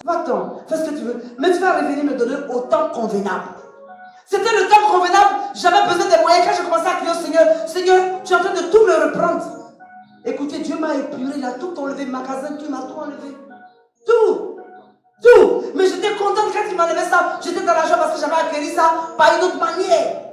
Va-t'en, fais ce que tu veux. Mais tu vas revenir me donner au temps convenable. C'était le temps convenable. J'avais besoin des moyens. Quand j'ai commencé à crier au Seigneur, Seigneur, tu es en train de tout me reprendre. Écoutez, Dieu m'a épuré, il a tout enlevé. Magasin, tout, il m'a tout enlevé. Tout. Tout. Mais j'étais contente quand il m'enlevait ça. J'étais dans la joie parce que j'avais acquis ça par une autre manière.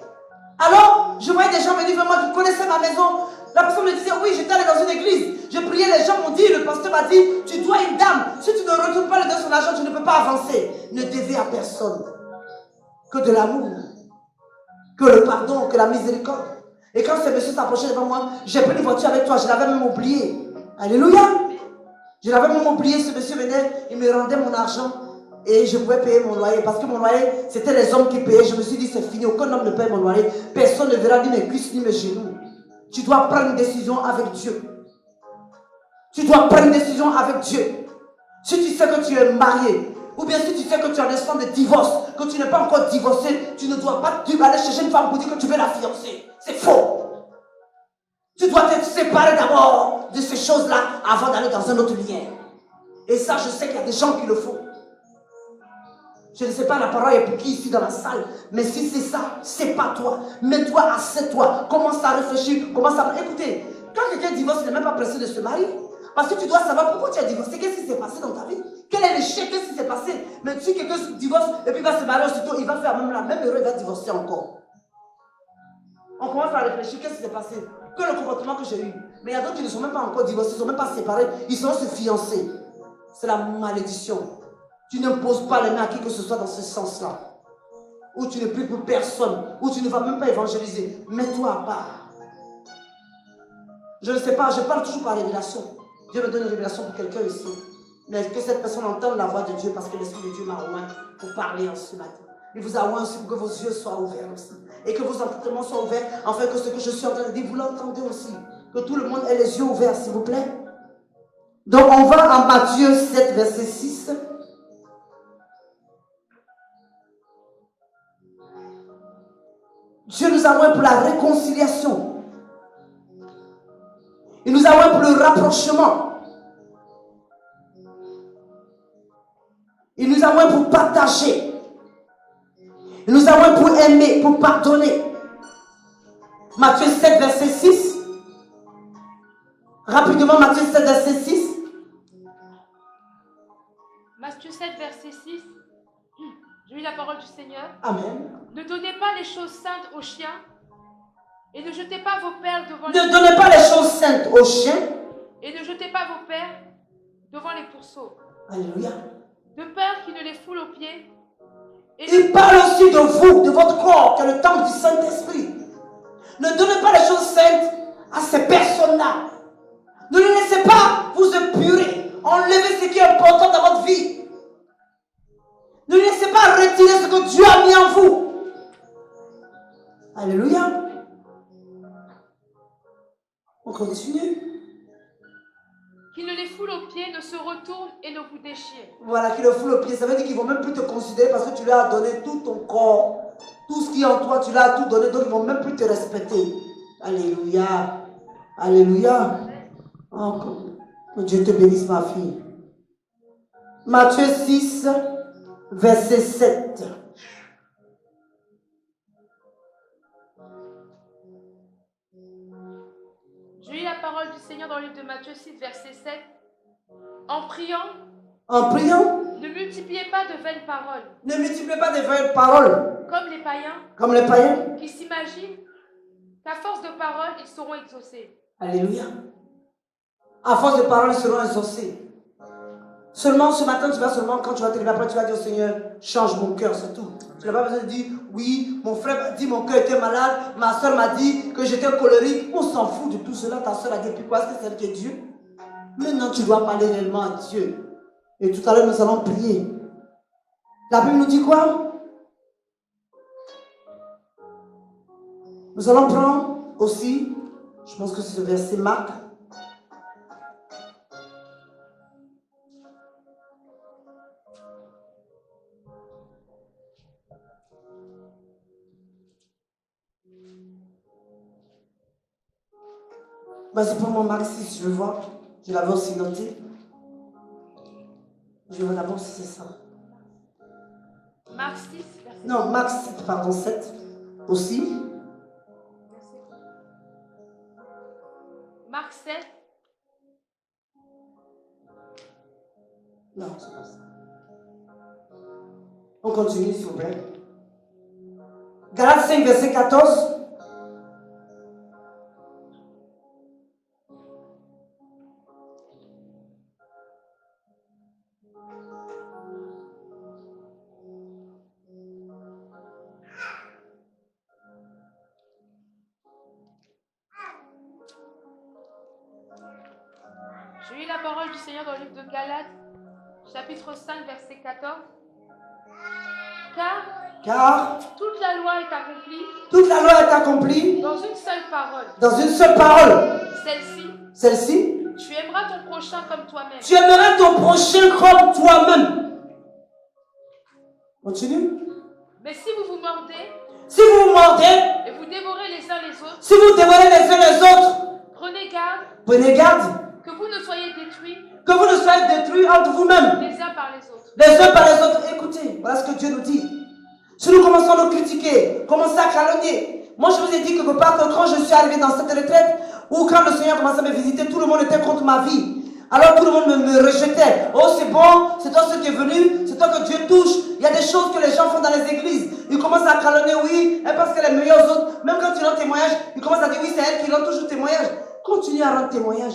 Alors, je voyais des gens venir vers moi qui connaissaient ma maison. La personne me disait, oui, j'étais allée dans une église. Je priais, les gens m'ont dit, le pasteur m'a dit, tu dois une dame. Si tu ne retournes pas le dos sur l'argent, tu ne peux pas avancer. Ne devez à personne que de l'amour, que le pardon, que la miséricorde. Et quand ce monsieur s'approchait devant moi, j'ai pris une voiture avec toi, je l'avais même oublié. Alléluia. Je l'avais même oublié, ce monsieur venait, il me rendait mon argent et je pouvais payer mon loyer. Parce que mon loyer, c'était les hommes qui payaient. Je me suis dit, c'est fini, aucun homme ne paye mon loyer. Personne ne verra ni mes cuisses ni mes genoux. Tu dois prendre une décision avec Dieu. Tu dois prendre une décision avec Dieu. Si tu sais que tu es marié, ou bien si tu sais que tu es en instant de divorce, que tu n'es pas encore divorcé, tu ne dois pas aller chercher une femme pour dire que tu veux la fiancer. C'est faux. Tu dois te séparer d'abord de ces choses-là avant d'aller dans un autre lien. Et ça, je sais qu'il y a des gens qui le font. Je ne sais pas la parole est pour qui ici dans la salle, mais si c'est ça, c'est pas toi. Mets-toi, assieds-toi, commence à réfléchir, commence à... Écoutez, quand quelqu'un divorce, il n'est même pas pressé de se marier. Parce que tu dois savoir pourquoi tu as divorcé, qu'est-ce qui s'est passé dans ta vie, quel est l'échec, qu'est-ce qui s'est passé. Mais si quelqu'un divorce et puis va se marier aussitôt, il va faire même la même erreur, il va divorcer encore. On commence à réfléchir, qu'est-ce qui s'est passé, que le comportement que j'ai eu. Mais il y a d'autres qui ne sont même pas encore divorcés, ils ne sont même pas séparés, ils sont se fiancer. C'est la malédiction. Tu n'imposes pas les mains à qui que ce soit dans ce sens-là. Ou tu ne pries pour personne, ou tu ne vas même pas évangéliser. Mets-toi à part. Je ne sais pas, je parle toujours par révélation. Dieu me donne une révélation pour quelqu'un ici. Mais que cette personne entende la voix de Dieu parce que l'Esprit de Dieu m'a oint pour parler en ce matin. Il vous a oint aussi pour que vos yeux soient ouverts aussi. Et que vos entendements soient ouverts, afin que ce que je suis en train de dire, vous l'entendez aussi. Que tout le monde ait les yeux ouverts, s'il vous plaît. Donc on va en Matthieu 7, verset 6. Dieu nous a oint pour la réconciliation. Il nous a oint pour le rapprochement. Il nous a oint pour partager. Il nous a oint pour aimer, pour pardonner. Matthieu 7, verset 6. Rapidement, Matthieu 7, verset 6. Matthieu 7, verset 6. Je lis la parole du Seigneur. Amen. Ne donnez pas les choses saintes aux chiens et ne jetez pas vos perles devant Ne donnez pas les choses saintes aux chiens. Et ne jetez pas vos perles devant les pourceaux. Alléluia. De peur qu'ils ne les foulent aux pieds. Il parle aussi de vous, de votre corps, qui est le temple du Saint-Esprit. Ne donnez pas les choses saintes à ces personnes-là. Ne les laissez pas vous épurer. Enlevez ce qui est important dans votre vie. Ne laissez pas retirer ce que Dieu a mis en vous. Alléluia. On continue. Qu'ils ne les foulent aux pieds, ne se retournent et ne vous déchirent. Voilà, qu'il le foule au pied. Ça veut dire qu'ils ne vont même plus te considérer parce que tu leur as donné tout ton corps. Tout ce qui est en toi, tu leur as tout donné. Donc ils ne vont même plus te respecter. Alléluia. Alléluia. Oh, que Dieu te bénisse, ma fille. Matthieu 6, verset 7. Je lis la parole du Seigneur dans le livre de Matthieu 6, verset 7. En priant, ne multipliez pas de vaines paroles. Ne multipliez pas de vaines paroles. Comme les païens. Qui s'imaginent qu'à force de paroles, ils seront exaucés. Alléluia. À force de paroles, ils seront exaucés. Seulement ce matin, quand tu vas te lever, après tu vas dire au Seigneur, change mon cœur, c'est tout. Tu n'as pas besoin de dire, oui, mon frère m'a dit mon cœur était malade, ma soeur m'a dit que j'étais colérique. On s'en fout de tout cela, ta soeur a dit, puis quoi, est-ce que c'est elle qui est Dieu? Maintenant, tu dois parler réellement à Dieu. Et tout à l'heure, nous allons prier. La Bible nous dit quoi? Nous allons prendre aussi, je pense que c'est ce verset Marc. Vas-y, prends mon Marc 6, je veux voir. Je l'avais aussi noté. Je Je veux d'abord si c'est ça. Marc 6, verset Non, Marc 7, pardon, 7 aussi. Marc 7, Non, c'est pas ça. On continue, s'il vous plaît. Galates 5, verset 14. j'ai eu la parole du Seigneur dans le livre de Galates, chapitre 5, verset 14. Car Toute la loi est accomplie toute la loi est accomplie dans une seule parole. dans une seule parole. Celle-ci, Celle-ci, tu aimeras ton prochain comme toi-même. tu aimeras ton prochain comme toi-même. Continue. Mais si vous vous mordez Si vous vous mordez, et vous dévorez les uns les autres, si vous dévorez les uns les autres, prenez garde que vous ne soyez détruits vous ne soyez détruits entre vous-mêmes, les uns par les autres. les uns par les autres. Écoutez, voilà ce que Dieu nous dit. Si nous commençons à nous critiquer, commencer à calomnier, moi je vous ai dit quelque part que quand je suis arrivé dans cette retraite, ou quand le Seigneur commençait à me visiter, tout le monde était contre ma vie. Alors tout le monde me rejetait. Oh c'est bon, c'est toi ce qui est venu, c'est toi que Dieu touche. Il y a des choses que les gens font dans les églises. Ils commencent à calomnier, oui, elle pense qu'elle est meilleure aux autres. Même quand tu rends témoignage, ils commencent à dire oui, c'est elle qui rend toujours témoignage. Continue à rendre témoignage.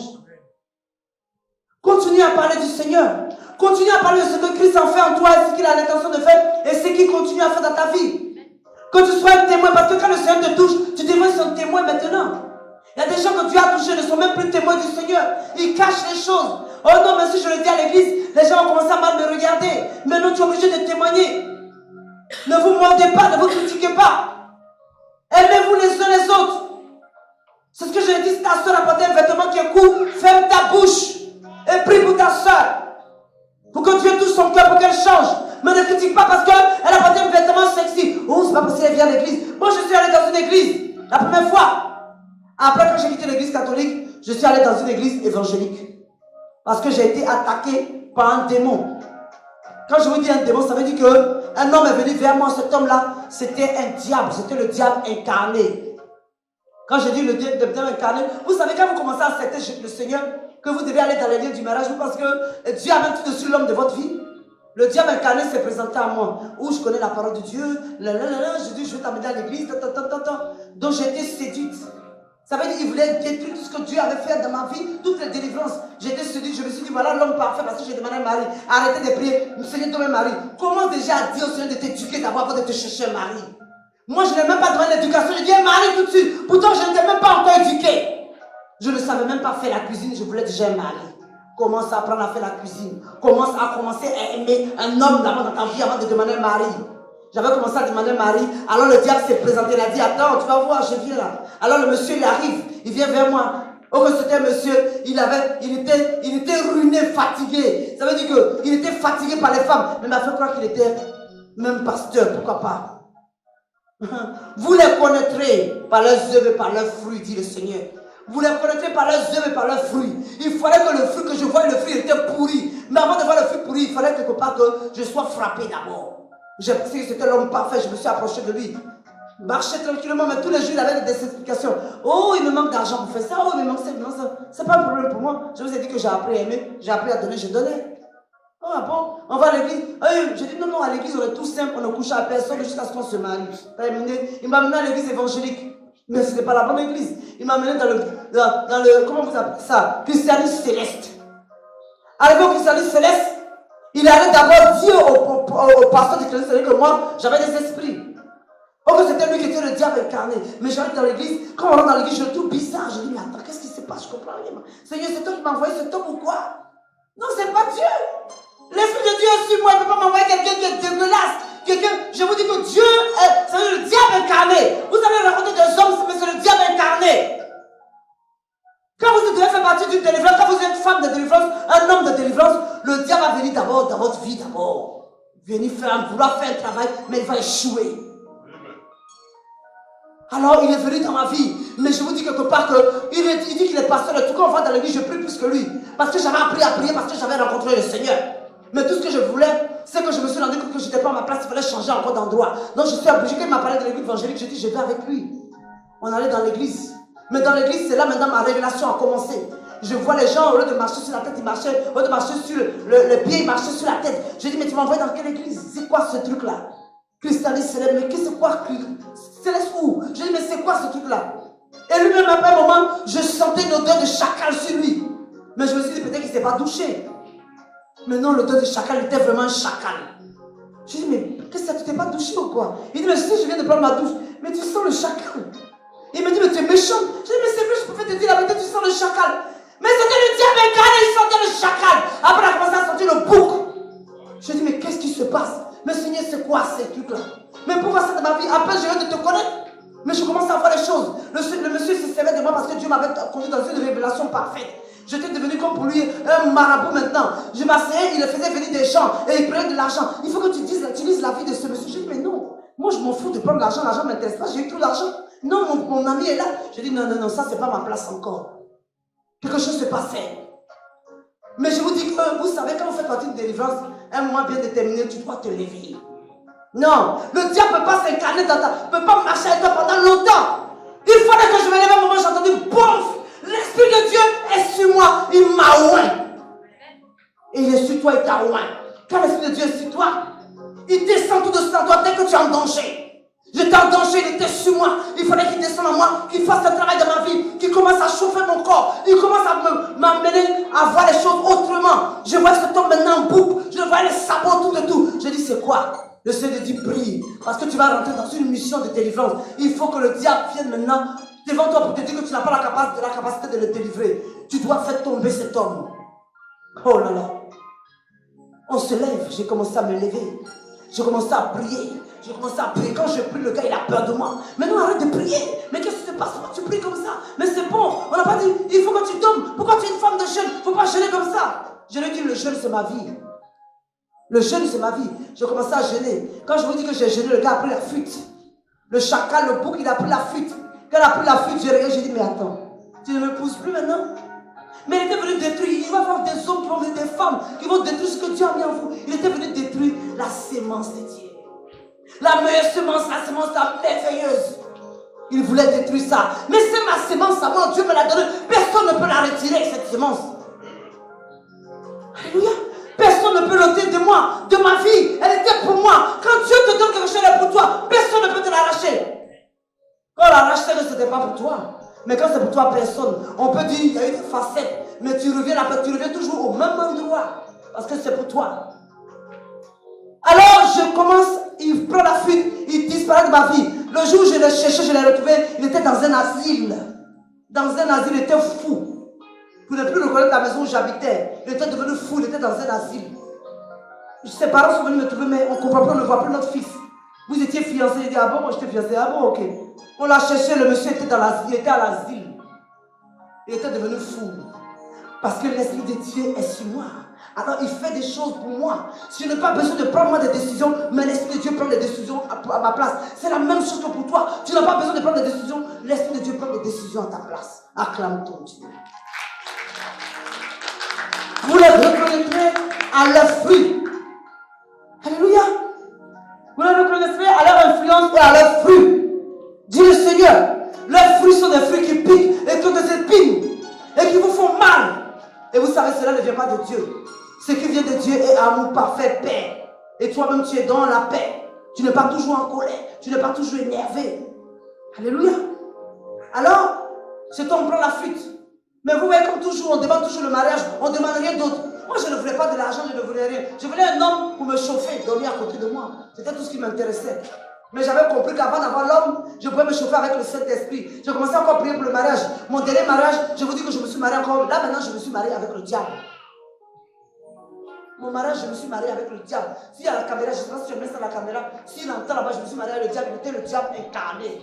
Continue à parler du Seigneur. Continue à parler de ce que Christ en fait en toi et ce qu'il a l'intention de faire et ce qu'il continue à faire dans ta vie. Que tu sois un témoin, parce que quand le Seigneur te touche, tu devrais être son témoin maintenant. Il y a des gens que Dieu a touchés, ne sont même plus témoins du Seigneur. Ils cachent les choses. Oh non, mais si je le dis à l'église, les gens vont commencer à mal me regarder. Maintenant, tu es obligé de témoigner. Ne vous mordez pas, ne vous critiquez pas. Aimez-vous les uns les autres. C'est ce que je dis, si ta soeur a porté un vêtement qui est court, ferme ta bouche et prie pour ta soeur. Pour que Dieu touche son cœur, pour qu'elle change. Mais ne critique pas parce qu'elle a porté un vêtement sexy. Oh, c'est pas parce qu'elle vient à l'église. Moi, je suis allé dans une église, la première fois. Après, quand j'ai quitté l'église catholique, je suis allé dans une église évangélique. Parce que j'ai été attaqué par un démon. Quand je vous dis un démon, ça veut dire qu'un homme est venu vers moi. Cet homme-là, c'était un diable. C'était le diable incarné. Quand je dis le diable incarné, vous savez, quand vous commencez à accepter le Seigneur, que vous devez aller dans les lieux du mariage, vous pensez que Dieu a même tout dessus l'homme de votre vie. Le diable incarné s'est présenté à moi. Où je connais la parole de Dieu. Je dis, je vais t'amener à l'église. Donc j'ai été séduite. Ça veut dire qu'il voulait détruire tout ce que Dieu avait fait dans ma vie, toutes les délivrances. J'ai été séduite, je me suis dit, voilà l'homme parfait parce que j'ai demandé à un mari. Arrêtez de prier, Seigneur, donne un mari. Commence déjà à dire au Seigneur de t'éduquer d'abord avant de te chercher un mari. Moi, je n'ai même pas demandé l'éducation, j'ai dit un mari tout de suite. Pourtant, je n'étais même pas encore éduqué. Je ne savais même pas faire la cuisine, je voulais déjà un mari. Commence à apprendre à faire la cuisine. Commence à commencer à aimer un homme d'abord dans ta vie avant de demander un mari. J'avais commencé à demander un mari. Alors le diable s'est présenté. Il a dit, attends, tu vas voir, je viens là. Alors le monsieur, il arrive. Il vient vers moi. Oh, c'était un monsieur. Il était ruiné, fatigué. Ça veut dire qu'il était fatigué par les femmes. Mais il m'a fait croire qu'il était même pasteur. Pourquoi pas? Vous les connaîtrez par leurs œuvres et par leurs fruits, dit le Seigneur. Vous les connaîtrez par leurs œuvres et par leurs fruits. Il fallait que le fruit que je vois, le fruit était pourri. Mais avant de voir le fruit pourri, il fallait quelque part que je sois frappé d'abord. J'ai pensé que c'était l'homme parfait, je me suis approché de lui. Marchait tranquillement, mais tous les jours il avait des explications. Oh, il me manque d'argent pour faire ça, oh, il me manque ça. C'est pas un problème pour moi. Je vous ai dit que j'ai appris à aimer, j'ai appris à donner, je donnais. Oh, bon, on va à l'église. J'ai dit non, à l'église on est tout simple, on ne couche à personne jusqu'à ce qu'on se marie. Il m'a amené à l'église évangélique. Mais ce n'est pas la bonne église. Il m'a amené dans le comment vous appelez ça? Christianisme céleste. Arrivé au christianisme céleste, il allait d'abord dire au pasteur du christianisme céleste que moi, j'avais des esprits. Oh, que c'était lui qui était le diable incarné. Mais j'arrive dans l'église, quand on rentre dans l'église, je le trouve bizarre. Je dis, mais attends, qu'est-ce qui se passe? Je comprends rien. Seigneur, c'est toi qui m'as envoyé cet homme ou quoi? Non, c'est pas Dieu. L'Esprit de Dieu est sur moi, il ne peut pas m'envoyer quelqu'un qui est dégueulasse. Je vous dis que Dieu, c'est le diable incarné. Vous allez rencontrer des hommes, mais c'est le diable incarné. Quand vous devez faire partie d'une délivrance, quand vous êtes femme de délivrance, un homme de délivrance, le diable va venir d'abord dans votre vie d'abord. Venir vouloir faire un travail, mais il va échouer. Alors il est venu dans ma vie, mais je vous dis quelque part qu'il dit qu'il est pasteur, et tout quand on va dans l'église, je prie plus que lui. Parce que j'avais appris à prier, parce que j'avais rencontré le Seigneur. Mais tout ce que je voulais, c'est que je me suis rendu compte que je n'étais pas à ma place, il fallait changer encore d'endroit. Donc je suis obligé, quand il m'a parlé de l'église évangélique, je dis je vais avec lui. On allait dans l'église. Mais dans l'église, c'est là maintenant ma révélation a commencé. Je vois les gens, au lieu de marcher sur la tête, ils marchaient, au lieu de marcher sur le pied, ils marchaient sur la tête. Je dis, mais tu m'envoies dans quelle église? C'est quoi ce truc-là? Cristallis célèbre, mais qu'est-ce que c'est quoi? Céleste où? Je dis, mais c'est quoi ce truc-là? Et lui-même, après un moment, je sentais une odeur de chacal sur lui. Mais je me suis dit, peut-être qu'il ne s'est pas douché. Mais non, l'odeur de chacal était vraiment un chacal. Je dis, mais qu'est-ce que ça, tu t'es pas douché ou quoi? Il dit, mais si je viens de prendre ma douche, mais tu sens le chacal. Il me dit, mais tu es méchant. Je dis, mais c'est vrai, je pouvais te dire la vérité, tu sens le chacal. Mais c'était le diable incarné, il sentait le chacal. Après, il a commencé à sentir le bouc. Je dis, mais qu'est-ce qui se passe? Mais Seigneur, c'est quoi ces trucs-là? Mais pourquoi ça de ma vie? Après, je viens de te connaître. Mais je commence à voir les choses. Le monsieur se servait de moi parce que Dieu m'avait conduit dans une révélation parfaite. J'étais devenu comme pour lui un marabout maintenant. Je m'asseyais, il faisait venir des gens et il prenait de l'argent. Il faut que tu lises la vie de ce monsieur. Je dis, mais non, moi je m'en fous de prendre l'argent ne m'intéresse pas, j'ai eu tout l'argent. Non, mon ami est là. Je dis, non, ça c'est pas ma place encore. Quelque chose se passait. Mais je vous dis que, vous savez, quand vous faites partie de délivrance, un mois bien déterminé, tu dois te lever. Non, le diable ne peut pas s'incarner dans ta... ne peut pas marcher avec toi pendant longtemps. Il fallait que je me lève un moment, j'ai entendu, boum, l'Esprit de Dieu est sur moi, il m'a oint. Et il est sur toi, il t'a oint. Quand l'Esprit de Dieu est sur toi, il descend tout doucement dans toi dès que tu es en danger. J'étais en danger, il était sur moi. Il fallait qu'il descende en moi, qu'il fasse un travail dans ma vie, qu'il commence à chauffer mon corps. Il commence à m'amener à voir les choses autrement. Je vois cet homme maintenant en boucle. Je vois les sabots, tout de tout. Je dis, c'est quoi? Le Seigneur dit, prie. Parce que tu vas rentrer dans une mission de délivrance. Il faut que le diable vienne maintenant devant toi pour te dire que tu n'as pas la capacité de le délivrer. Tu dois faire tomber cet homme. Oh là là. On se lève. J'ai commencé à me lever. J'ai commencé à prier. J'ai commencé à prier. Quand je prie, le gars, il a peur de moi. Mais non, arrête de prier. Mais qu'est-ce qui se passe? Pourquoi tu pries comme ça? Mais c'est bon. On n'a pas dit, il faut que tu tombes. Pourquoi tu es une femme de jeûne? Il ne faut pas jeûner comme ça. Je lui ai dit, le jeûne, c'est ma vie. Le jeûne, c'est ma vie. J'ai commencé à jeûner. Quand je vous dis que j'ai jeûné, le gars a pris la fuite. Le chacal, le bouc, il a pris la fuite. Quand il a pris la fuite, j'ai regardé, j'ai dit, mais attends, tu ne me pousses plus maintenant? Mais il était venu détruire. Il va y avoir des hommes qui vont venir, des femmes qui vont détruire ce que Dieu a mis en vous. Il était venu détruire la sémence de Dieu. La meilleure semence, la semence la merveilleuse. Il voulait détruire ça. Mais c'est ma sémence à moi, Dieu me l'a donnée. Personne ne peut la retirer, cette sémence. Alléluia. Personne ne peut l'ôter de moi, de ma vie. Elle était pour moi. Quand Dieu te donne quelque chose, elle est pour toi. Personne ne peut te l'arracher. Quand on l'arrache, c'est que ce n'était pas pour toi. Mais quand c'est pour toi, personne. On peut dire, il y a eu des facettes. Mais tu reviens toujours au même endroit. Parce que c'est pour toi. Alors je commence, il prend la fuite, il disparaît de ma vie. Le jour où je l'ai cherché, je l'ai retrouvé, il était dans un asile. Dans un asile, il était fou. Vous ne plus reconnaître la maison où j'habitais. Il était devenu fou, il était dans un asile. Ses parents sont venus me trouver, mais on ne comprend pas, on ne voit plus notre fils. Vous étiez fiancé, il dit, ah bon, moi j'étais fiancé, ah bon, ok. On l'a cherché, le monsieur était dans l'asile, il était à l'asile. Il était devenu fou. Parce que l'Esprit de Dieu est sur moi. Alors il fait des choses pour moi. Je n'ai pas besoin de prendre moi des décisions, mais l'Esprit de Dieu prend des décisions à ma place. C'est la même chose que pour toi. Tu n'as pas besoin de prendre des décisions, l'Esprit de Dieu prend des décisions à ta place. Acclame ton Dieu. Vous les reconnaîtrez à leurs fruits. Alléluia. Vous les reconnaîtrez à leur influence et à leurs fruits. Dit le Seigneur. Leurs fruits sont des fruits qui piquent et qui ont des épines et qui vous font mal. Et vous savez, cela ne vient pas de Dieu. Ce qui vient de Dieu est amour, parfait, paix. Et toi-même, tu es dans la paix. Tu n'es pas toujours en colère. Tu n'es pas toujours énervé. Alléluia. Alors, cet homme prend la fuite. Mais vous voyez, comme toujours, on demande toujours le mariage. On ne demande rien d'autre. Moi, je ne voulais pas de l'argent, je ne voulais rien. Je voulais un homme pour me chauffer, dormir à côté de moi. C'était tout ce qui m'intéressait. Mais j'avais compris qu'avant d'avoir l'homme, je pouvais me chauffer avec le Saint-Esprit. J'ai commencé encore à prier pour le mariage. Mon dernier mariage, je vous dis que je me suis marié encore. Là, maintenant, je me suis marié avec le diable. Mon mariage, je me suis marié avec le diable. S'il y a la caméra, je ne sais pas si je mets ça à la caméra. S'il entend là-bas, je me suis marié avec le diable. Il était le diable incarné.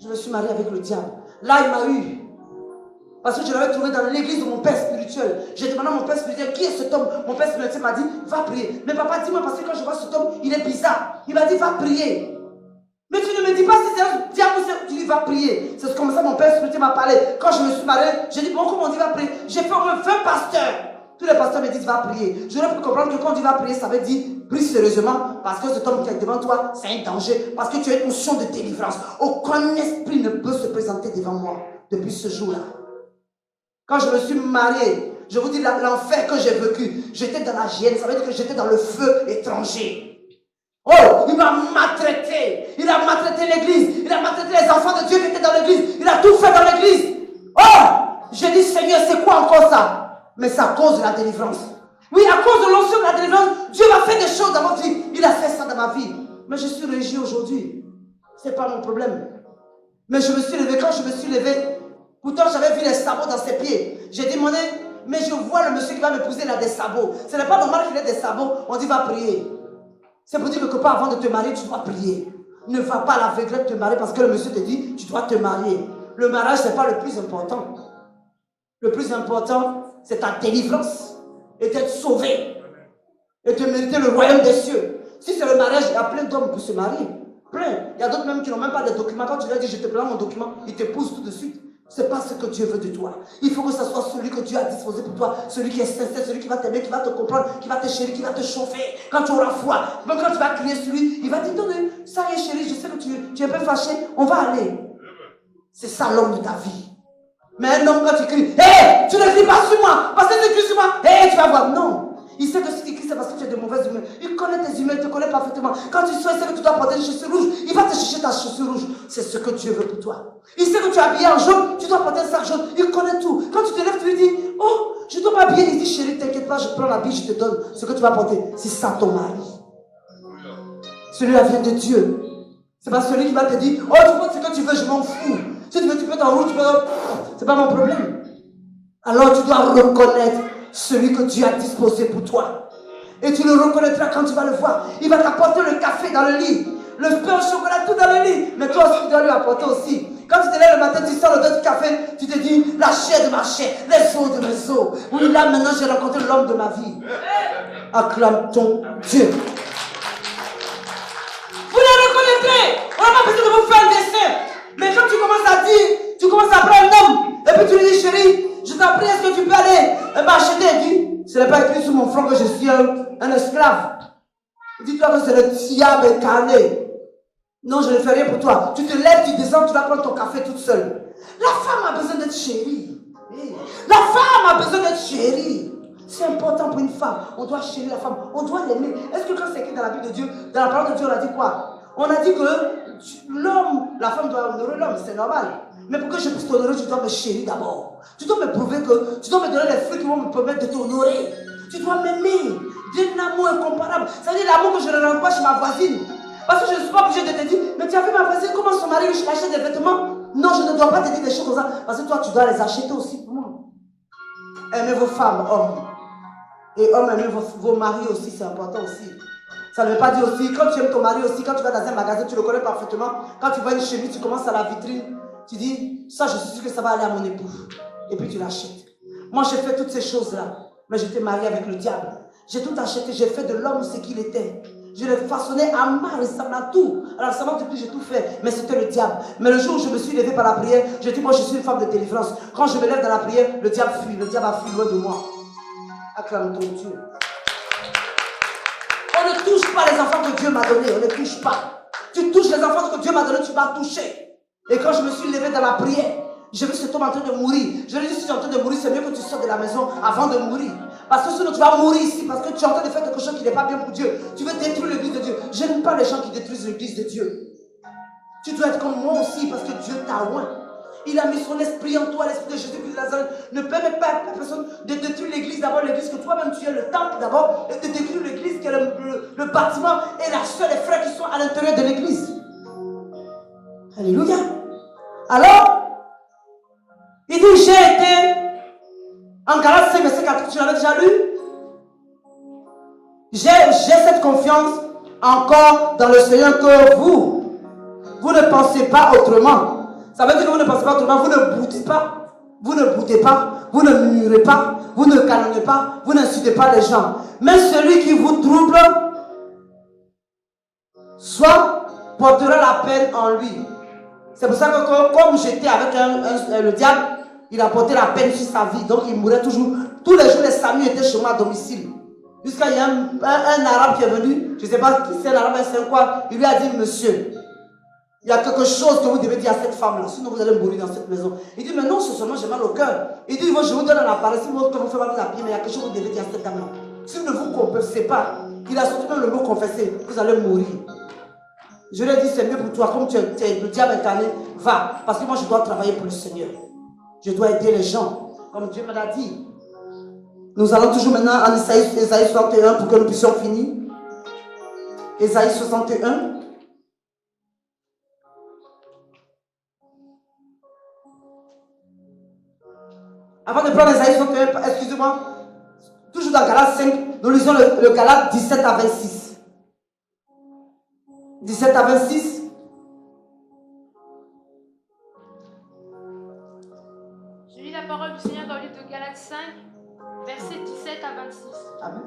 Je me suis marié avec le diable. Là, il m'a eu. Parce que je l'avais trouvé dans l'église de mon père spirituel. J'ai demandé à mon père spirituel, qui est cet homme? Mon père spirituel m'a dit, va prier. Mais papa, dis-moi, parce que quand je vois cet homme, il est bizarre. Il m'a dit, va prier. Mais tu ne me dis pas si c'est un diable ou c'est... Tu dis, va prier. C'est comme ça mon père spirituel m'a parlé. Quand je me suis marié, j'ai dit, bon, comment on dit, va prier? J'ai fait au moins 20 pasteurs. Tous les pasteurs me disent va prier. J'aurais pu comprendre que quand tu vas prier, ça veut dire prie sérieusement parce que cet homme qui est devant toi, c'est un danger. Parce que tu as une notion de délivrance. Aucun esprit ne peut se présenter devant moi depuis ce jour-là. Quand je me suis marié, je vous dis l'enfer que j'ai vécu. J'étais dans la gêne, ça veut dire que j'étais dans le feu étranger. Oh, il m'a maltraité. Il a maltraité l'église. Il a maltraité les enfants de Dieu qui étaient dans l'église. Il a tout fait dans l'église. Oh, j'ai dit Seigneur, c'est quoi encore ça? Mais c'est à cause de la délivrance. Oui, à cause de l'onction de la délivrance, Dieu m'a fait des choses dans ma vie. Il a fait ça dans ma vie. Mais je suis régi aujourd'hui. Ce n'est pas mon problème. Mais je me suis levé. Quand je me suis levé, pourtant j'avais vu les sabots dans ses pieds. J'ai demandé, mais je vois le monsieur qui va m'épouser, il a des sabots. Ce n'est pas normal qu'il ait des sabots. On dit va prier. C'est pour dire que pas avant de te marier, tu dois prier. Ne va pas à l'aveuglette te marier parce que le monsieur te dit, tu dois te marier. Le mariage, ce n'est pas le plus important. Le plus important, c'est ta délivrance et d'être sauvé et de mériter le royaume des cieux. Si c'est le mariage, il y a plein d'hommes pour se marier. Plein. Il y a d'autres même qui n'ont même pas de documents. Quand tu leur dis je te prends mon document, ils te poussent tout de suite. Ce n'est pas ce que Dieu veut de toi. Il faut que ce soit celui que Dieu a disposé pour toi. Celui qui est sincère, celui qui va t'aimer, qui va te comprendre, qui va te chérir, qui va te chauffer. Quand tu auras froid, même quand tu vas crier sur lui, il va te dire ça y est chérie, je sais que tu es un peu fâché, on va aller. C'est ça l'homme de ta vie. Mais un homme, quand tu cries, hé, tu ne cries pas sur moi, parce que tu cries sur moi, hé, tu vas voir. Non. Il sait que si tu cries, c'est parce que tu es de mauvaise humeur. Il connaît tes humeurs, il te connaît parfaitement. Quand tu sois, il sait que tu dois porter une chaussure rouge, il va te chercher ta chaussure rouge. C'est ce que Dieu veut pour toi. Il sait que tu es habillé en jaune, tu dois porter un sac jaune. Il connaît tout. Quand tu te lèves, tu lui dis, oh, je dois m'habiller. Il dit, chérie, t'inquiète pas, je prends l'habit, je te donne ce que tu vas porter. C'est ça ton mari. Celui-là vient de Dieu. C'est pas celui qui va te dire, oh, tu portes ce que tu veux, je m'en fous. Si tu veux, tu peux t'en rouge, tu peux. C'est pas mon problème. Alors tu dois reconnaître celui que Dieu a disposé pour toi. Et tu le reconnaîtras quand tu vas le voir. Il va t'apporter le café dans le lit, le pain au chocolat, tout dans le lit. Mais toi aussi, tu dois lui apporter aussi. Quand tu te lèves le matin, tu sors le dos du café, tu te dis, la chair de ma chair, les os de mes os. Oui, là maintenant, j'ai rencontré l'homme de ma vie. Acclame ton Dieu. Vous le reconnaîtrez. On n'a pas besoin de vous faire un dessin. Mais quand tu commences à dire, tu commences à prendre un homme, et puis tu lui dis, chérie, je t'en prie, est-ce que tu peux aller m'acheter? Il dit, ce n'est pas écrit sur mon front que je suis un esclave. Dis-toi que c'est le diable incarné. Non, je ne fais rien pour toi. Tu te lèves, tu descends, tu vas prendre ton café toute seule. La femme a besoin d'être chérie. La femme a besoin d'être chérie. C'est important pour une femme. On doit chérir la femme. On doit l'aimer. Est-ce que quand c'est écrit dans la Bible de Dieu, dans la parole de Dieu, on a dit quoi? On a dit que l'homme, la femme doit honorer l'homme, c'est normal. Mais pour que je puisse t'honorer, tu dois me chérir d'abord. Tu dois me prouver que, tu dois me donner les fruits qui vont me permettre de t'honorer. Tu dois m'aimer d'un amour incomparable. Ça veut dire l'amour que je ne rencontre pas chez ma voisine. Parce que je ne suis pas obligée de te dire, mais tu as vu ma voisine, comment son mari lui achète des vêtements? Non, je ne dois pas te dire des choses comme ça. Parce que toi, tu dois les acheter aussi pour moi. Aimez vos femmes, hommes. Et hommes, aimez vos maris aussi, c'est important aussi. Ça ne veut pas dire aussi, quand tu aimes ton mari aussi, quand tu vas dans un magasin, tu le connais parfaitement. Quand tu vois une chemise, tu commences à la vitrine, tu dis, ça je suis sûr que ça va aller à mon époux. Et puis tu l'achètes. Moi j'ai fait toutes ces choses-là, mais j'étais mariée avec le diable. J'ai tout acheté, j'ai fait de l'homme ce qu'il était. Je l'ai façonné à ma ressemblance, à tout. Alors ça m'a dit que j'ai tout fait, mais c'était le diable. Mais le jour où je me suis levée par la prière, j'ai dit, moi je suis une femme de délivrance. Quand je me lève dans la prière, le diable fuit, le diable a fui loin de moi. Acclame ton Dieu. On ne touche pas les enfants que Dieu m'a donnés, on ne touche pas. Tu touches les enfants que Dieu m'a donnés, tu vas toucher. Et quand je me suis levée dans la prière, j'ai vu cet homme en train de mourir. Je lui ai dit, si tu es en train de mourir, c'est mieux que tu sortes de la maison avant de mourir. Parce que sinon tu vas mourir ici, parce que tu es en train de faire quelque chose qui n'est pas bien pour Dieu. Tu veux détruire l'église de Dieu. Je n'aime pas les gens qui détruisent l'église de Dieu. Tu dois être comme moi aussi, parce que Dieu t'a oint. Il a mis son esprit en toi, l'esprit de Jésus-Christ de Nazareth. Ne permet pas à personne de détruire l'église, d'abord l'église que toi-même tu es, le temple d'abord, et de détruire l'église qui est le bâtiment et la soeur, les frères qui sont à l'intérieur de l'église. Alléluia. Alors, il dit, j'ai été, en Galates 5, verset 4, tu l'avais déjà lu? J'ai cette confiance encore dans le Seigneur que vous ne pensez pas autrement. Ça veut dire que vous ne pensez pas autrement, vous ne boudez pas, vous ne boudez pas, vous ne murmurez pas, vous ne calomniez pas, vous n'insultez pas les gens. Mais celui qui vous trouble, soit portera la peine en lui. C'est pour ça que comme j'étais avec le diable, il a porté la peine sur sa vie. Donc il mourait toujours Tous les jours, les Samuel étaient chez moi à domicile. Jusqu'à il y a un arabe qui est venu, je ne sais pas qui c'est, un arabe, c'est quoi, il lui a dit, monsieur, il y a quelque chose que vous devez dire à cette femme-là, sinon vous allez mourir dans cette maison. Il dit, mais non, c'est seulement j'ai mal au cœur. Il dit, je vous donne un appareil, si vous faites mal aux pieds, mais il y a quelque chose que vous devez dire à cette dame-là. Si vous ne vous confessez pas, il a sorti même le mot confesser, vous allez mourir. Je lui ai dit, c'est mieux pour toi, comme tu es le diable incarné, va, parce que moi je dois travailler pour le Seigneur. Je dois aider les gens, comme Dieu me l'a dit. Nous allons toujours maintenant en Isaïe 61 pour que nous puissions finir. Isaïe 61. Avant de prendre Isaïe 61, excusez-moi, toujours dans Galates 5, nous lisons le Galates 17 à 26. 17 à 26. Je lis la parole du Seigneur dans le livre de Galates 5, versets 17 à 26. Amen.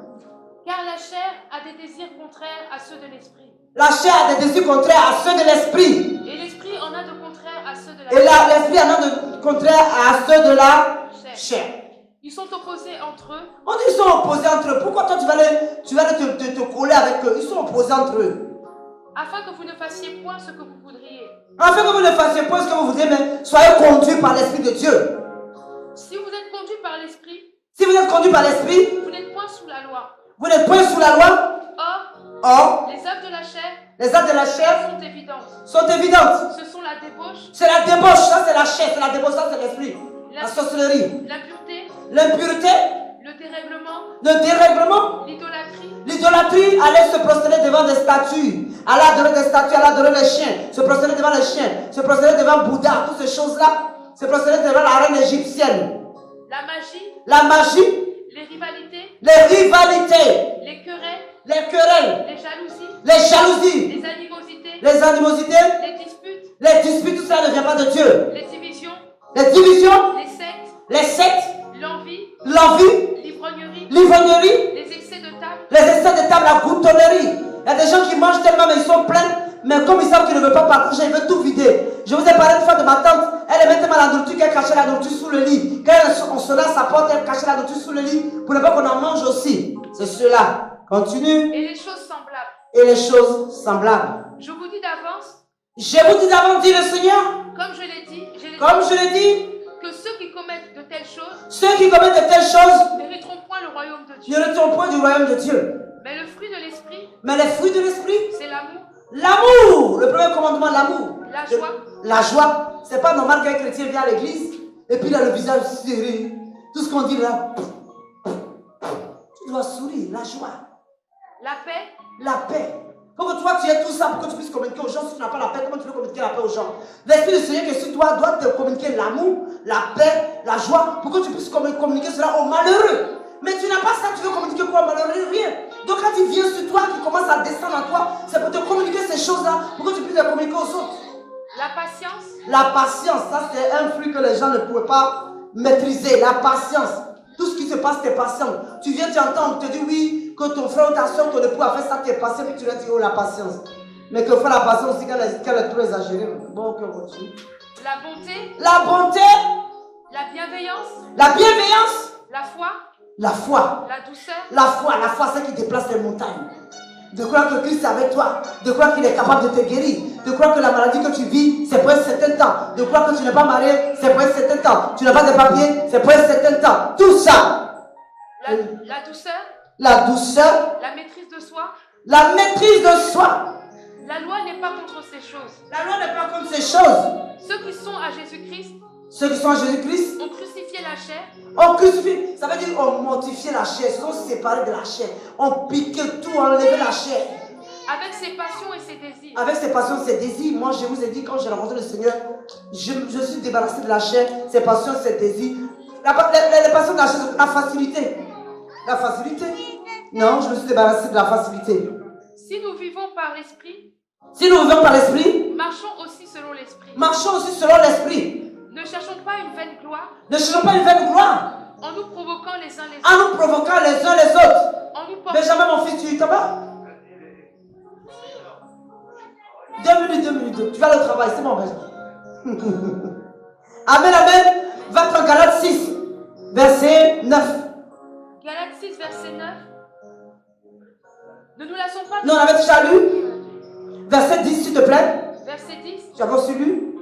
Car la chair a des désirs contraires à ceux de l'esprit. La chair a des désirs contraires à ceux de l'esprit. Et l'esprit en a de contraires à ceux de la Et l'esprit en a de contraires à ceux de la chair. Ils sont opposés entre eux. On dit qu'ils sont opposés entre eux. Pourquoi toi tu vas aller te coller avec eux? Ils sont opposés entre eux. Afin que vous ne fassiez point ce que vous voudriez. Afin que vous ne fassiez point ce que vous voudriez, mais soyez conduits par l'Esprit de Dieu. Si vous êtes conduits par l'esprit, Si vous êtes conduits par l'Esprit, vous n'êtes point sous la loi. vous n'êtes point sous la loi. Or, les œuvres de la chair Les actes de la chair sont évidentes. sont évidentes. Ce sont la débauche, C'est la débauche, ça c'est la chair, c'est la débauche, ça c'est l'esprit. La sorcellerie, l'impureté, l'impureté, le dérèglement, le dérèglement, l'idolâtrie, l'idolâtrie, aller se prosterner devant des statues, aller adorer des statues, aller adorer les chiens, se prosterner devant les chiens, se prosterner devant Bouddha, toutes ces choses-là, se prosterner devant la reine égyptienne. la magie, Les rivalités, les querelles, les jalousies, les jalousies, les animosités, les disputes, tout ça ne vient pas de Dieu. les divisions, Les divisions, les sectes, l'envie, l'ivrognerie, l'ivrognerie, les excès de table, les excès de table, la gloutonnerie. Il y a des gens qui mangent tellement, mais ils sont pleins. Mais comme ils savent qu'ils ne veulent pas partager, ils veulent tout vider. Je vous ai parlé une fois de ma tante. Elle aimait tellement la nourriture qu'elle cachait la nourriture sous le lit. Quand on sonnait à sa porte, elle cachait la nourriture sous le lit pour ne pas qu'on en mange aussi. C'est cela. Continue. et les choses semblables. Et les choses semblables. Je vous dis d'avance, Je vous dis d'avance, dit le Seigneur, comme je l'ai dit, comme je l'ai dit, que ceux qui commettent de telles choses ceux qui commettent de telles choses n'hériteront point le royaume de Dieu. ne retournent point du royaume de Dieu. Mais le fruit de l'esprit, Mais les fruits de l'esprit, c'est l'amour, l'amour, le premier commandement, l'amour. la joie, La joie. C'est pas normal qu'un chrétien vienne à l'église et puis il a le visage serré. Tout ce qu'on dit là, tu dois sourire, la joie, la paix, la paix. Faut que toi tu aies tout ça pour que tu puisses communiquer aux gens. Si tu n'as pas la paix, comment tu peux communiquer la paix aux gens? L'Esprit du Seigneur qui est sur toi doit te communiquer l'amour, la paix, la joie pour que tu puisses communiquer cela aux malheureux. Mais tu n'as pas ça, tu veux communiquer quoi aux malheureux? Rien. Donc quand il vient sur toi, qui commence à descendre en toi, c'est pour te communiquer ces choses-là pour que tu puisses les communiquer aux autres. la patience, La patience, ça c'est un fruit que les gens ne pouvaient pas maîtriser. La patience. Tout ce qui se passe, tu es patient. Tu viens, tu entends, on te dit oui, que ton frère ou ta soeur, ton époux a fait ça, tu es patient, puis tu leur dis oh la patience. Mais que fait la patience aussi qu'elle est trop exagérée. Bon, que continue. la bonté, La bonté, la bienveillance, la bienveillance, la foi, la foi. la douceur, La foi, c'est qui déplace les montagnes. De croire que Christ est avec toi, de croire qu'il est capable de te guérir, de croire que la maladie que tu vis, c'est pour un certain temps, de croire que tu n'es pas marié, c'est pour un certain temps, tu n'as pas de papier, c'est pour un certain temps. Tout ça, la douceur, la douceur, la maîtrise de soi. la maîtrise de soi. La loi n'est pas contre ces choses. La loi n'est pas contre ces choses. Ceux qui sont à Jésus-Christ Ceux qui sont en Jésus-Christ ont crucifié la chair ont crucifié. Ça veut dire ont mortifié la chair, se sont séparés de la chair, ont piqué tout, enlevé la chair. avec ses passions et ses désirs. Avec ses passions, ses désirs. Moi, je vous ai dit, quand j'ai rencontré le Seigneur, je suis débarrassé de la chair, ses passions, ses désirs. Les passions de la chair, la facilité. La facilité. Non, je me suis débarrassé de la facilité. Si nous vivons par l'esprit, Si nous vivons par l'esprit, marchons aussi selon l'esprit. marchons aussi selon l'esprit. Ne cherchons pas une vaine gloire Ne cherchons pas une vaine gloire en nous provoquant les uns les en autres. nous provoquant les uns les autres. En nous portant. Benjamin, mon fils, tu t'as 2 minutes. Tu vas aller au travail, c'est bon, Benjamin. Amen, amen. Va prendre Galates 6, verset 9. 6, verset 9. Ne nous lassons pas de... Non, on avait déjà lu. Verset 10, s'il te plaît. Verset 10. Tu as aussi lu?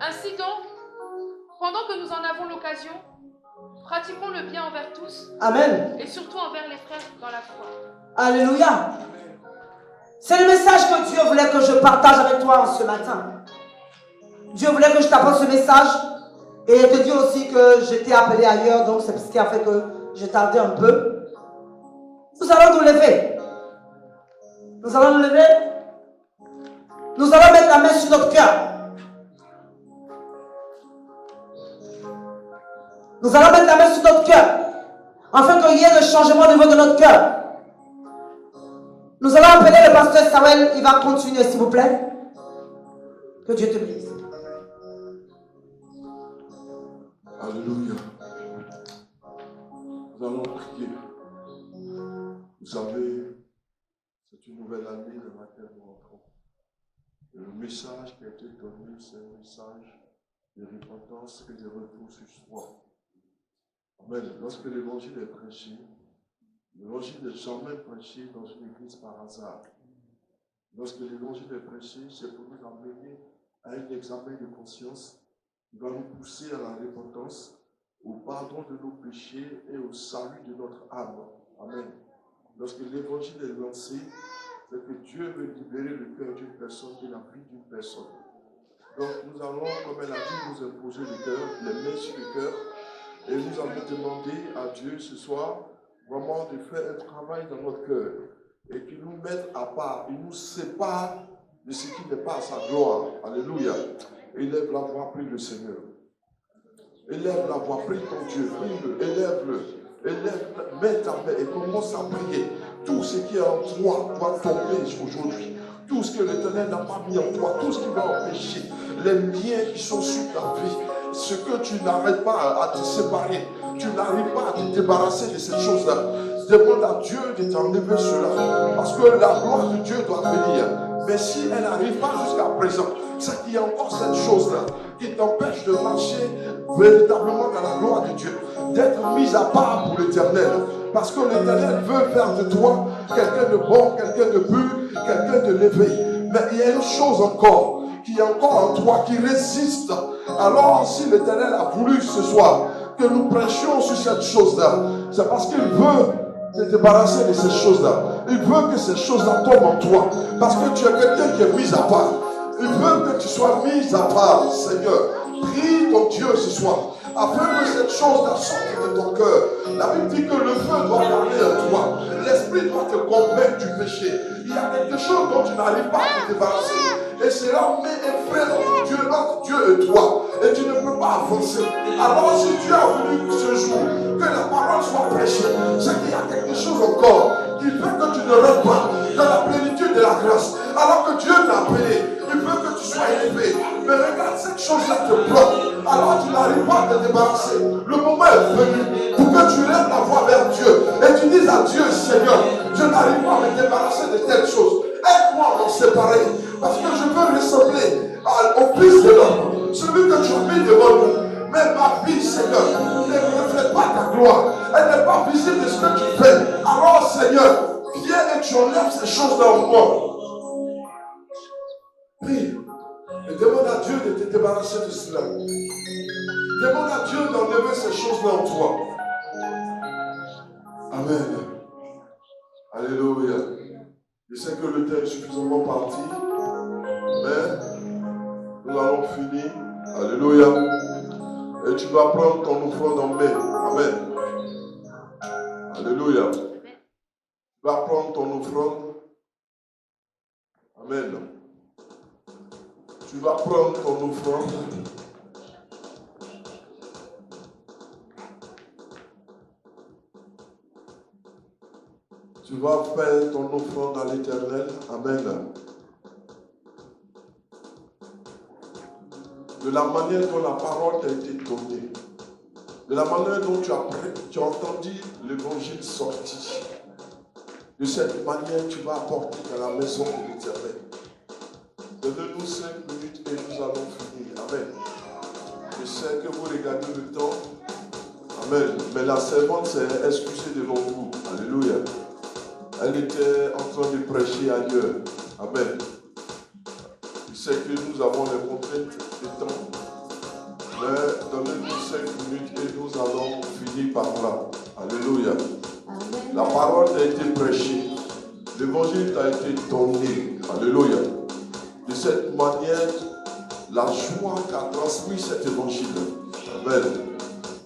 Ainsi donc, pendant que nous en avons l'occasion, pratiquons le bien envers tous. Amen. Et surtout envers les frères dans la foi. Alléluia. C'est le message que Dieu voulait que je partage avec toi ce matin. Dieu voulait que je t'apporte ce message et te dire aussi que j'étais appelé ailleurs, donc c'est ce qui a fait que j'ai tardé un peu. Nous allons nous lever. Nous allons nous lever. Nous allons mettre la main sur notre cœur. Nous allons mettre la main sur notre cœur afin qu'il y ait le changement au niveau de notre cœur. Nous allons appeler le pasteur Samuel. Il va continuer, s'il vous plaît. Que Dieu te bénisse. Alléluia. Nous allons prier. Vous savez, c'est une nouvelle année dans laquelle nous entrons. Et le message qui a été donné, c'est un message de repentance et de retour sur soi. Amen. Lorsque l'évangile est prêché, l'évangile n'est jamais prêché dans une église par hasard. Lorsque l'évangile est prêché, c'est pour nous amener à un examen de conscience qui va nous pousser à la repentance, au pardon de nos péchés et au salut de notre âme. Amen. Lorsque l'évangile est lancé, c'est que Dieu veut libérer le cœur d'une personne de la vie d'une personne. Donc nous allons, comme elle a dit, nous imposer le cœur, les mains sur le cœur, et nous allons demander à Dieu ce soir vraiment de faire un travail dans notre cœur et qu'il nous mette à part, il nous sépare de ce qui n'est pas à sa gloire. Alléluia. Élève la voix, prie le Seigneur. Élève la voix, prie ton Dieu, prie-le, élève-le. Élève, mets ta main et commence à prier. Tout ce qui est en toi doit tomber aujourd'hui. Tout ce que l'Éternel n'a pas mis en toi, tout ce qui va empêcher les liens qui sont sur ta vie, ce que tu n'arrêtes pas à te séparer, tu n'arrives pas à te débarrasser de cette chose-là. Demande à Dieu de t'enlever cela. Parce que la gloire de Dieu doit venir. Mais si elle n'arrive pas jusqu'à présent, c'est qu'il y a encore cette chose-là qui t'empêche de marcher véritablement dans la gloire de Dieu, d'être mise à part pour l'Éternel. Parce que l'Éternel veut faire de toi quelqu'un de bon, quelqu'un de pur, quelqu'un de levé. Mais il y a une chose encore, qui est encore en toi, qui résiste. Alors si l'Éternel a voulu ce soir que nous prêchions sur cette chose-là, c'est parce qu'il veut te débarrasser de ces choses-là. Il veut que ces choses-là tombent en toi. Parce que tu es quelqu'un qui est mis à part. Il veut que tu sois mis à part, Seigneur. Prie ton Dieu ce soir, afin que cette chose-là sorte de ton cœur. La Bible dit que le feu doit parler en toi. L'esprit doit te convaincre du péché. Il y a quelque chose dont tu n'arrives pas à te débarrasser. Et cela met un frein entre Dieu et toi. Et tu ne peux pas avancer. Alors si Dieu a voulu ce jour que la parole soit prêchée, c'est qu'il y a quelque chose encore qui fait que tu ne rentres pas dans la plénitude de la grâce. Alors que Dieu t'a appelé, il veut que tu sois élevé. Mais regarde, cette chose-là te bloque. Alors tu n'arrives pas à te débarrasser. Le moment est venu pour que tu lèves la voix vers Dieu et tu dises à Dieu, Seigneur, je n'arrive pas à me débarrasser de telle chose. Aide-moi à m'en séparer. Parce que je veux ressembler au Fils de l'homme, celui que tu as mis devant nous. Mais ma vie, Seigneur, ne reflète pas ta gloire. Elle n'est pas visible de ce que tu fais. Alors, Seigneur, viens et tu enlèves ces choses-là en moi. Prie et demande à Dieu de te débarrasser de cela. Demande à Dieu d'enlever ces choses-là en toi. Amen. Alléluia. Je sais que le temps est suffisamment parti, mais nous allons finir. Alléluia. Et tu vas prendre ton offrande en main. Amen. Alléluia. Tu vas prendre ton offrande. Amen. Tu vas prendre ton offrande. Tu vas faire ton offrande à l'Éternel. Amen. De la manière dont la parole t'a été donnée, de la manière dont tu as entendu l'évangile sorti, de cette manière tu vas apporter dans la maison de l'Éternel. Donnez-nous 5 minutes et nous allons finir. Amen. Je sais que vous regardez le temps. Amen. Mais la servante s'est excusée devant vous. Alléluia. Elle était en train de prêcher ailleurs. Amen. Je sais que nous avons les contraintes de temps. Mais donnez-nous 5 minutes et nous allons finir par là. Alléluia. La parole a été prêchée. L'évangile a été donné. Alléluia. De cette manière, la joie qu'a transmis cet évangile. Amen.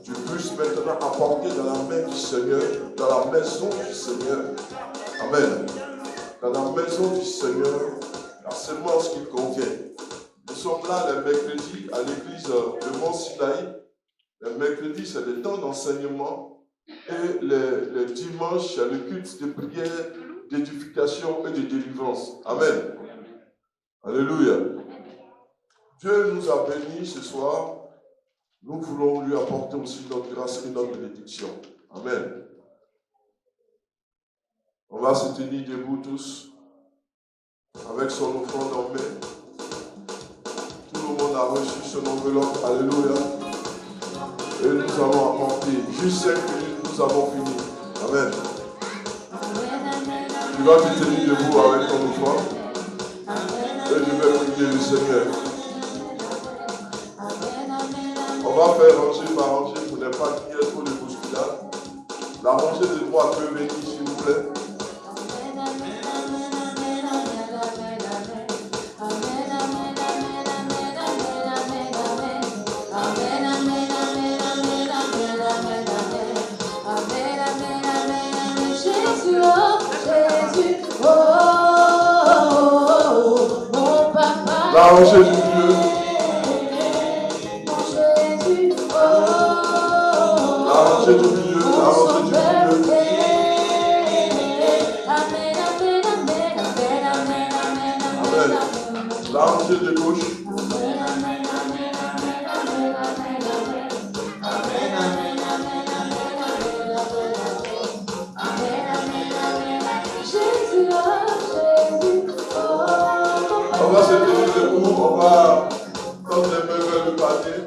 Tu puisses maintenant apporter dans la main du Seigneur, dans la maison du Seigneur. Amen. Dans la maison du Seigneur, la semence qui convient. Nous sommes là les mercredis à l'église de Mont Sinaï. Les mercredis, c'est des temps d'enseignement. Et les dimanches, c'est le culte de prière, d'édification et de délivrance. Amen. Alléluia. Dieu nous a bénis ce soir. Nous voulons lui apporter aussi notre grâce et notre bénédiction. Amen. On va se tenir debout tous, avec son offrande en main. Tout le monde a reçu son enveloppe. Alléluia. Et nous allons apporter. Juste 5 minutes, nous avons fini. Amen. Tu vas te tenir debout avec ton offrande. Et je vais prier le Seigneur. On va faire rangée par rangée pour ne pas qu'il y ait trop de bousculade. La rangée de droite peut venir, s'il vous plaît. La rangée du Dieu. La rangée du Dieu. La rangée du Dieu. Amen. La rangée de gauche. On va se tenir debout, on va prendre les mains de panier.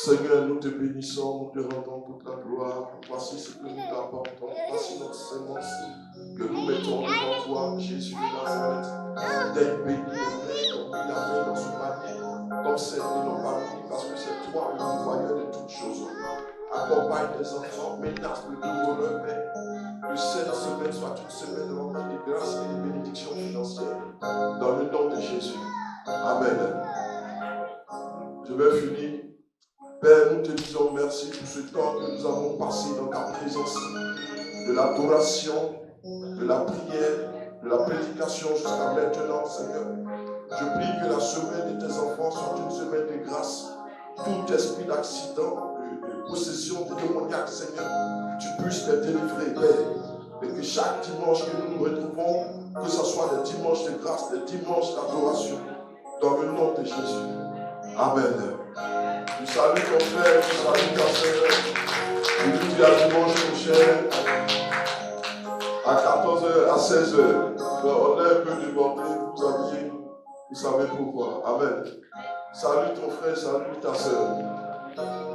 Seigneur, nous te bénissons, nous te rendons toute la gloire. Voici ce que nous t'apportons. Voici notre sémence que nous mettons devant toi, Jésus de Nazareth. D'être béni, comme il a mis dans ce panier, comme c'est nos parties, parce que c'est toi le pourvoyeur de toutes choses. Accompagne tes enfants, menace le double Père. Que cette semaine soit une semaine remplie de grâce et de bénédictions financières. Dans le nom de Jésus. Amen. Je vais finir. Père, nous te disons merci pour ce temps que nous avons passé dans ta présence. De l'adoration, de la prière, de la prédication jusqu'à maintenant, Seigneur. Je prie que la semaine de tes enfants soit une semaine de grâce. Tout esprit d'accident, de possession, de démoniaque, Seigneur, tu puisses les délivrer, Père. Et que chaque dimanche que nous nous retrouvons, que ce soit des dimanches de grâce, des dimanches d'adoration, dans le nom de Jésus. Amen. Je salue ton frère, je salue ta sœur. Je vous dis à dimanche prochain, à 14h, à 16h. On est un peu débordé, vous savez pourquoi. Amen. Salut ton frère, salut ta sœur.